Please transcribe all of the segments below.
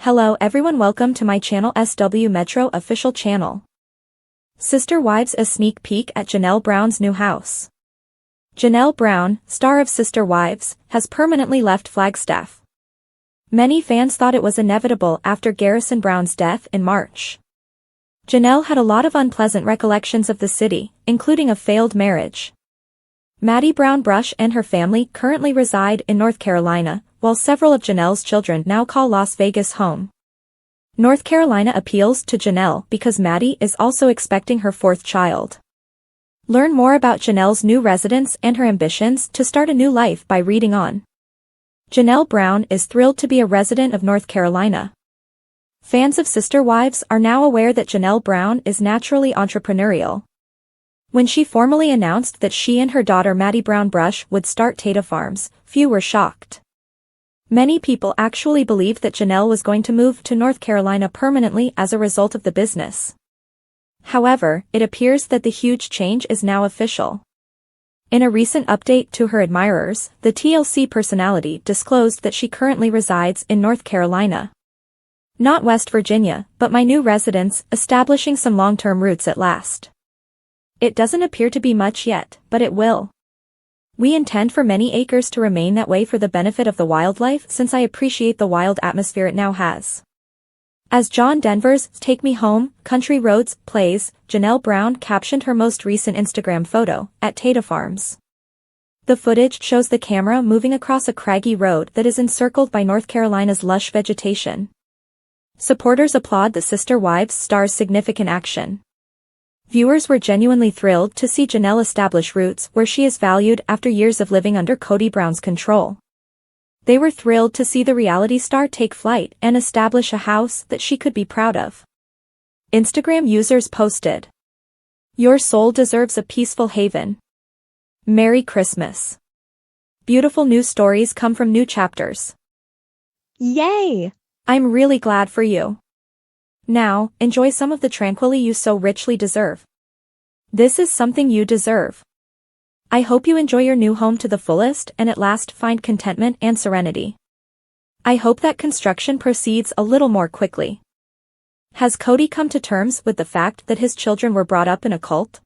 Hello everyone, welcome to my channel SW Metro official channel. Sister Wives, a sneak peek at Janelle Brown's new house. Janelle Brown, star of Sister Wives, has permanently left Flagstaff. Many fans thought it was inevitable after Garrison Brown's death in March. Janelle had a lot of unpleasant recollections of the city, including a failed marriage. Maddie Brown Brush and her family currently reside in North Carolina, while several of Janelle's children now call Las Vegas home. North Carolina appeals to Janelle because Maddie is also expecting her fourth child. Learn more about Janelle's new residence and her ambitions to start a new life by reading on. Janelle Brown is thrilled to be a resident of North Carolina. Fans of Sister Wives are now aware that Janelle Brown is naturally entrepreneurial. When she formally announced that she and her daughter Maddie Brown Brush would start Tata Farms, few were shocked. Many people actually believed that Janelle was going to move to North Carolina permanently as a result of the business. However, it appears that the huge change is now official. In a recent update to her admirers, the TLC personality disclosed that she currently resides in North Carolina. Not West Virginia, but my new residence, establishing some long-term roots at last. It doesn't appear to be much yet, but it will. We intend for many acres to remain that way for the benefit of the wildlife, since I appreciate the wild atmosphere it now has. As John Denver's Take Me Home, Country Roads plays, Janelle Brown captioned her most recent Instagram photo, at Tata Farms. The footage shows the camera moving across a craggy road that is encircled by North Carolina's lush vegetation. Supporters applaud the Sister Wives star's significant action. Viewers were genuinely thrilled to see Janelle establish roots where she is valued after years of living under Kody Brown's control. They were thrilled to see the reality star take flight and establish a house that she could be proud of. Instagram users posted, "Your soul deserves a peaceful haven. Merry Christmas. Beautiful new stories come from new chapters. Yay! I'm really glad for you. Now, enjoy some of the tranquility you so richly deserve. This is something you deserve. I hope you enjoy your new home to the fullest and at last find contentment and serenity. I hope that construction proceeds a little more quickly." Has Kody come to terms with the fact that his children were brought up in a cult?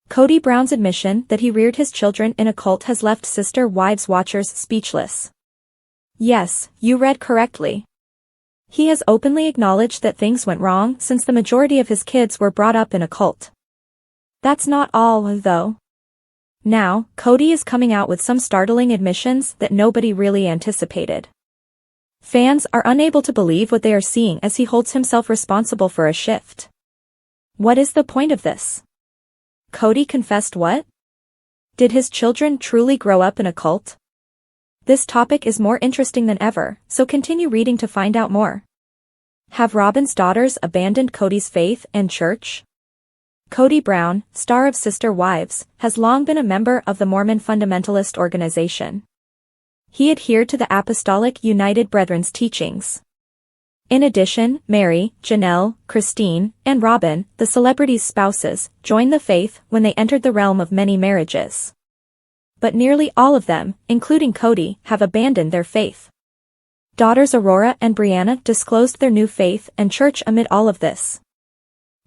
Kody Brown's admission that he reared his children in a cult has left Sister Wives watchers speechless. Yes, you read correctly. He has openly acknowledged that things went wrong since the majority of his kids were brought up in a cult. That's not all, though. Now, Kody is coming out with some startling admissions that nobody really anticipated. Fans are unable to believe what they are seeing as he holds himself responsible for a shift. What is the point of this? Kody confessed what? Did his children truly grow up in a cult? This topic is more interesting than ever, so continue reading to find out more. Have Robin's daughters abandoned Kody's faith and church? Kody Brown, star of Sister Wives, has long been a member of the Mormon fundamentalist organization. He adhered to the Apostolic United Brethren's teachings. In addition, Mary, Janelle, Christine, and Robin, the celebrities' spouses, joined the faith when they entered the realm of many marriages. But nearly all of them, including Kody, have abandoned their faith. Daughters Aurora and Brianna disclosed their new faith and church amid all of this.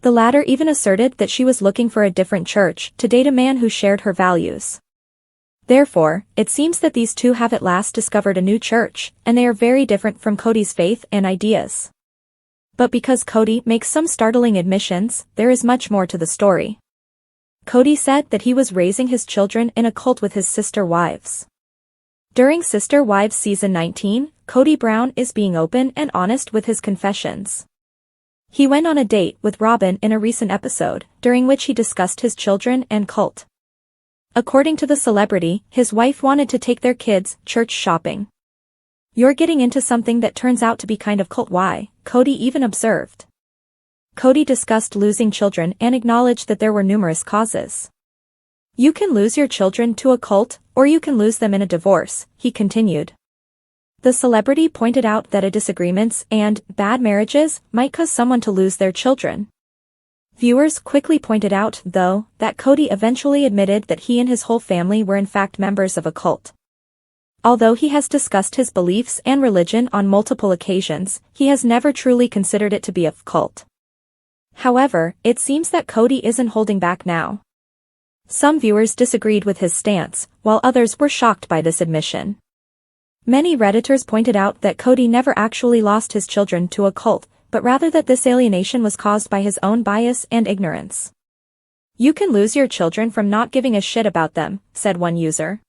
The latter even asserted that she was looking for a different church to date a man who shared her values. Therefore, it seems that these two have at last discovered a new church, and they are very different from Kody's faith and ideas. But because Kody makes some startling admissions, there is much more to the story. Kody said that he was raising his children in a cult with his Sister Wives. During Sister Wives Season 19, Kody Brown is being open and honest with his confessions. He went on a date with Robin in a recent episode, during which he discussed his children and cult. According to the celebrity, his wife wanted to take their kids church shopping. "You're getting into something that turns out to be kind of cult." Why? Kody even observed. Kody discussed losing children and acknowledged that there were numerous causes. "You can lose your children to a cult, or you can lose them in a divorce," he continued. The celebrity pointed out that disagreements and bad marriages might cause someone to lose their children. Viewers quickly pointed out, though, that Kody eventually admitted that he and his whole family were in fact members of a cult. Although he has discussed his beliefs and religion on multiple occasions, he has never truly considered it to be a cult. However, it seems that Kody isn't holding back now. Some viewers disagreed with his stance, while others were shocked by this admission. Many Redditors pointed out that Kody never actually lost his children to a cult, but rather that this alienation was caused by his own bias and ignorance. "You can lose your children from not giving a shit about them," said one user.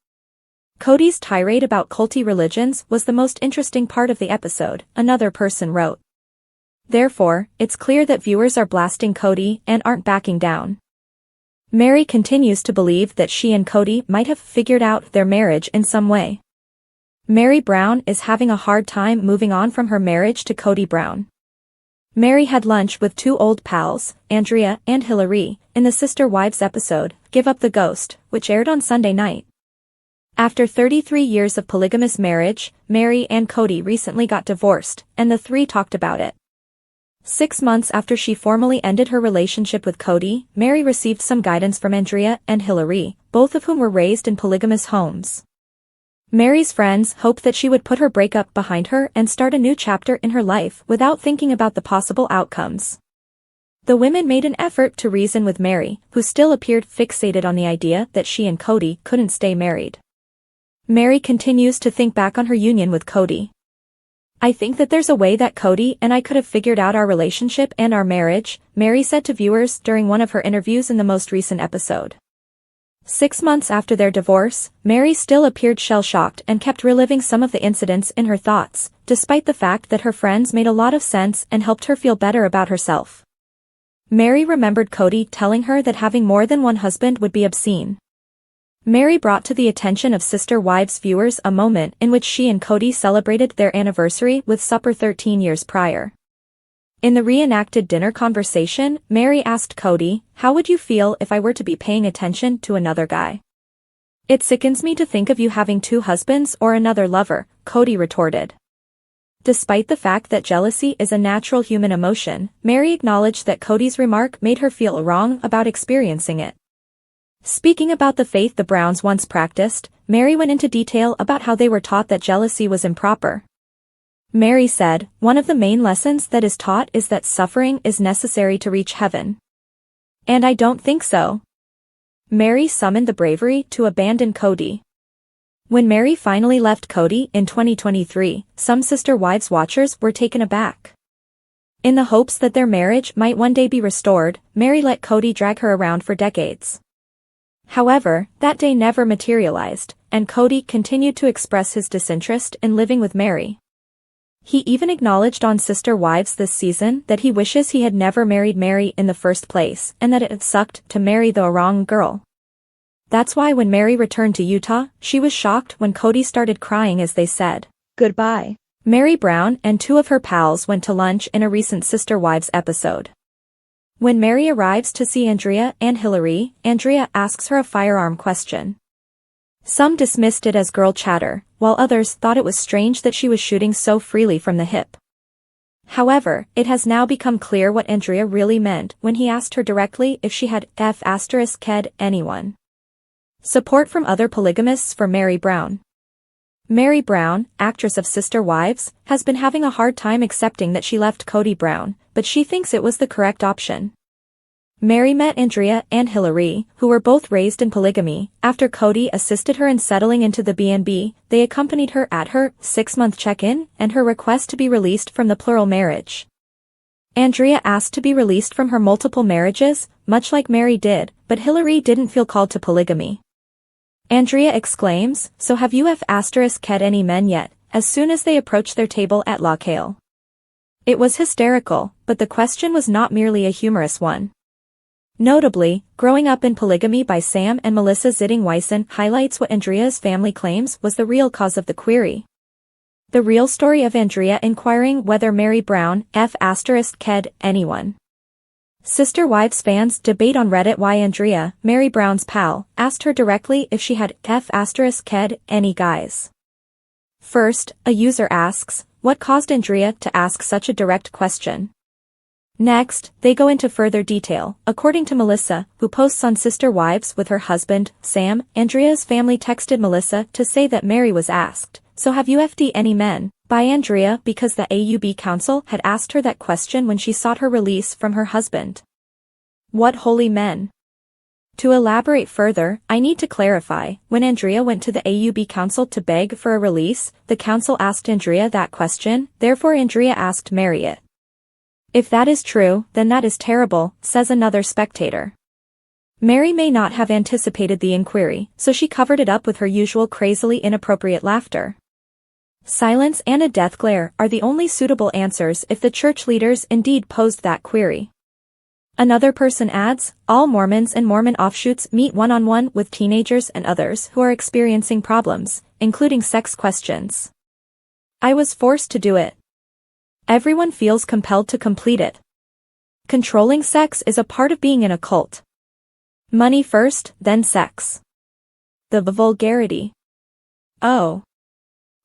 Kody's tirade about culty religions was the most interesting part of the episode, another person wrote. Therefore, it's clear that viewers are blasting Kody and aren't backing down. Mary continues to believe that she and Kody might have figured out their marriage in some way. Mary Brown is having a hard time moving on from her marriage to Kody Brown. Mary had lunch with two old pals, Andrea and Hillary, in the Sister Wives episode, Give Up the Ghost, which aired on Sunday night. After 33 years of polygamous marriage, Mary and Kody recently got divorced, and the three talked about it. 6 months after she formally ended her relationship with Kody, Mary received some guidance from Andrea and Hillary, both of whom were raised in polygamous homes. Mary's friends hoped that she would put her breakup behind her and start a new chapter in her life without thinking about the possible outcomes. The women made an effort to reason with Mary, who still appeared fixated on the idea that she and Kody couldn't stay married. Mary continues to think back on her union with Kody. "I think that there's a way that Kody and I could have figured out our relationship and our marriage," Mary said to viewers during one of her interviews in the most recent episode. 6 months after their divorce, Mary still appeared shell-shocked and kept reliving some of the incidents in her thoughts, despite the fact that her friends made a lot of sense and helped her feel better about herself. Mary remembered Kody telling her that having more than one husband would be obscene. Mary brought to the attention of Sister Wives viewers a moment in which she and Kody celebrated their anniversary with supper 13 years prior. In the reenacted dinner conversation, Mary asked Kody, "How would you feel if I were to be paying attention to another guy?" "It sickens me to think of you having 2 husbands or another lover," Kody retorted. Despite the fact that jealousy is a natural human emotion, Mary acknowledged that Kody's remark made her feel wrong about experiencing it. Speaking about the faith the Browns once practiced, Mary went into detail about how they were taught that jealousy was improper. Mary said, "One of the main lessons that is taught is that suffering is necessary to reach heaven. And I don't think so." Mary summoned the bravery to abandon Kody. When Mary finally left Kody in 2023, some Sister Wives watchers were taken aback. In the hopes that their marriage might one day be restored, Mary let Kody drag her around for decades. However, that day never materialized, and Kody continued to express his disinterest in living with Mary. He even acknowledged on Sister Wives this season that he wishes he had never married Mary in the first place and that it had sucked to marry the wrong girl. That's why when Mary returned to Utah, she was shocked when Kody started crying as they said goodbye. Mary Brown and 2 of her pals went to lunch in a recent Sister Wives episode. When Mary arrives to see Andrea and Hillary, Andrea asks her a firearm question. Some dismissed it as girl chatter, while others thought it was strange that she was shooting so freely from the hip. However, it has now become clear what Andrea really meant when he asked her directly if she had ked anyone. Support from other polygamists for Mary Brown. Mary Brown, actress of Sister Wives, has been having a hard time accepting that she left Kody Brown, but she thinks it was the correct option. Mary met Andrea and Hillary, who were both raised in polygamy. After Kody assisted her in settling into the B&B, they accompanied her at her 6-month check-in and her request to be released from the plural marriage. Andrea asked to be released from her multiple marriages, much like Mary did, but Hillary didn't feel called to polygamy. Andrea exclaims, "So have you ked any men yet?" as soon as they approach their table at La Cale. It was hysterical, but the question was not merely a humorous one. Notably, Growing Up in Polygamy by Sam and Melissa Zitting-Wysen highlights what Andrea's family claims was the real cause of the query. The real story of Andrea inquiring whether Mary Brown ked anyone. Sister Wives fans debate on Reddit why Andrea, Mary Brown's pal, asked her directly if she had ked any guys. First, a user asks, what caused Andrea to ask such a direct question? Next, they go into further detail. According to Melissa, who posts on Sister Wives with her husband, Sam, Andrea's family texted Melissa to say that Mary was asked, "So have you FD any men?" by Andrea because the AUB council had asked her that question when she sought her release from her husband. What holy men? To elaborate further, I need to clarify, when Andrea went to the AUB council to beg for a release, the council asked Andrea that question, therefore Andrea asked Mary it. If that is true, then that is terrible, says another spectator. Mary may not have anticipated the inquiry, so she covered it up with her usual crazily inappropriate laughter. Silence and a death glare are the only suitable answers if the church leaders indeed posed that query. Another person adds, all Mormons and Mormon offshoots meet one-on-one with teenagers and others who are experiencing problems, including sex questions. I was forced to do it. Everyone feels compelled to complete it. Controlling sex is a part of being in a cult. Money first, then sex. The vulgarity. Oh.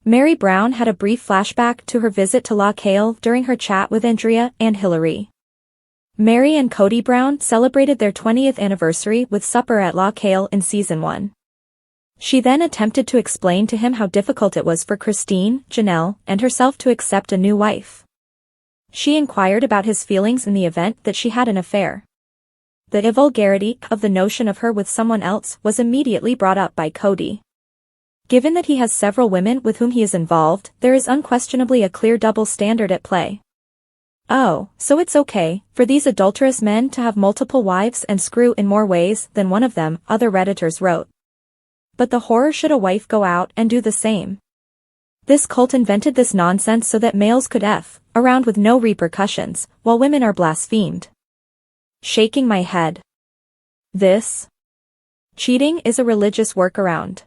Mary Brown had a brief flashback to her visit to Loch Hale during her chat with Andrea and Hillary. Mary and Kody Brown celebrated their 20th anniversary with supper at Loch Hale in Season 1. She then attempted to explain to him how difficult it was for Kody&Janelle and herself to accept a new wife. She inquired about his feelings in the event that she had an affair. The vulgarity of the notion of her with someone else was immediately brought up by Kody. Given that he has several women with whom he is involved, there is unquestionably a clear double standard at play. Oh, so it's okay for these adulterous men to have multiple wives and screw in more ways than one of them, other Redditors wrote. But the horror should a wife go out and do the same. This cult invented this nonsense so that males could F around with no repercussions, while women are blasphemed. Shaking my head. This cheating is a religious workaround.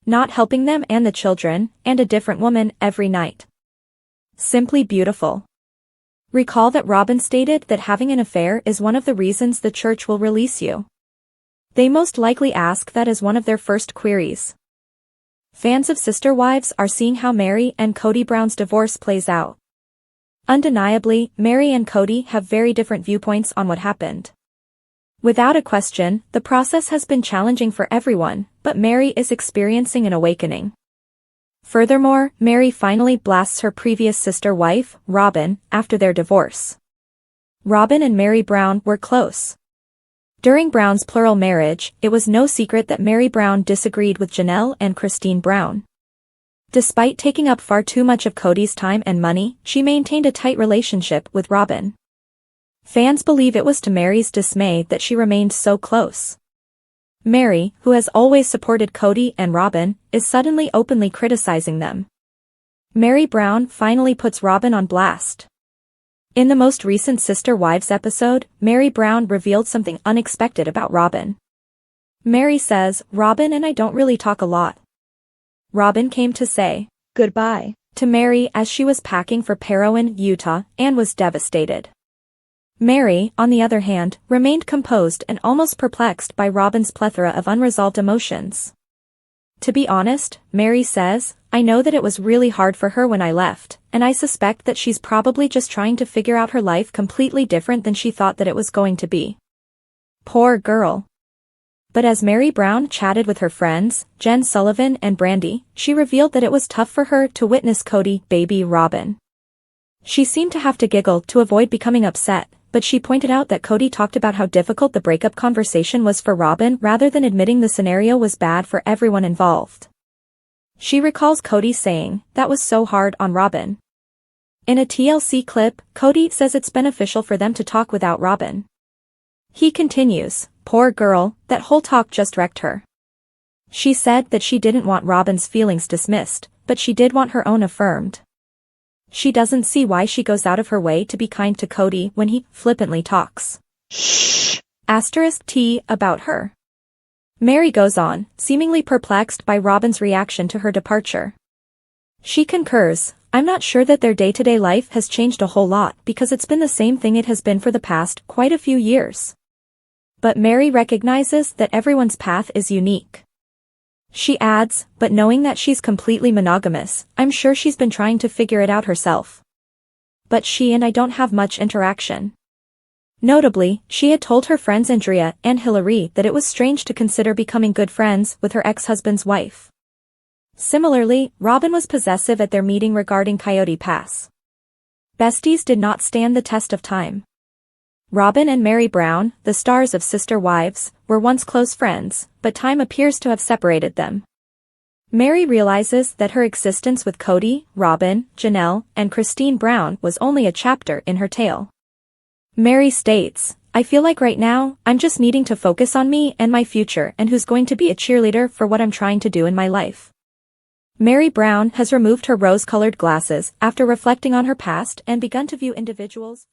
Not helping them and the children, and a different woman every night. Simply beautiful. Recall that Robin stated that having an affair is one of the reasons the church will release you. They most likely ask that as one of their first queries. Fans of Sister Wives are seeing how Mary and Kody Brown's divorce plays out. Undeniably, Mary and Kody have very different viewpoints on what happened. Without a question, the process has been challenging for everyone, but Mary is experiencing an awakening. Furthermore, Mary finally blasts her previous sister wife, Robin, after their divorce. Robin and Mary Brown were close. During Brown's plural marriage, it was no secret that Mary Brown disagreed with Janelle and Christine Brown. Despite taking up far too much of Kody's time and money, she maintained a tight relationship with Robin. Fans believe it was to Mary's dismay that she remained so close. Mary, who has always supported Kody and Robin, is suddenly openly criticizing them. Mary Brown finally puts Robin on blast. In the most recent Sister Wives episode, Mary Brown revealed something unexpected about Robin. Mary says, "Robin and I don't really talk a lot." Robin came to say goodbye to Mary as she was packing for Parowan, Utah, and was devastated. Mary, on the other hand, remained composed and almost perplexed by Robin's plethora of unresolved emotions. To be honest, Mary says, "I know that it was really hard for her when I left, and I suspect that she's probably just trying to figure out her life completely different than she thought that it was going to be." Poor girl. But as Mary Brown chatted with her friends, Jen Sullivan and Brandy, she revealed that it was tough for her to witness Kody, baby Robin. She seemed to have to giggle to avoid becoming upset, but she pointed out that Kody talked about how difficult the breakup conversation was for Robin rather than admitting the scenario was bad for everyone involved. She recalls Kody saying, "That was so hard on Robin." In a TLC clip, Kody says it's beneficial for them to talk without Robin. He continues, "Poor girl, that whole talk just wrecked her. She said that she didn't want Robin's feelings dismissed, but she did want her own affirmed. She doesn't see why she goes out of her way to be kind to Kody when he flippantly talks *T about her." Mary goes on, seemingly perplexed by Robin's reaction to her departure. She concurs, "I'm not sure that their day-to-day life has changed a whole lot because it's been the same thing it has been for the past quite a few years." But Mary recognizes that everyone's path is unique. She adds, "But knowing that she's completely monogamous, I'm sure she's been trying to figure it out herself." but she and I don't have much interaction. Notably, she had told her friends Andrea and Hillary that it was strange to consider becoming good friends with her ex-husband's wife. Similarly, Robin was possessive at their meeting regarding Coyote Pass. Besties did not stand the test of time. Robin and Mary Brown, the stars of Sister Wives, were once close friends, but time appears to have separated them. Mary realizes that her existence with Kody, Robin, Janelle, and Christine Brown was only a chapter in her tale. Mary states, "I feel like right now, I'm just needing to focus on me and my future and who's going to be a cheerleader for what I'm trying to do in my life." Mary Brown has removed her rose-colored glasses after reflecting on her past and begun to view individuals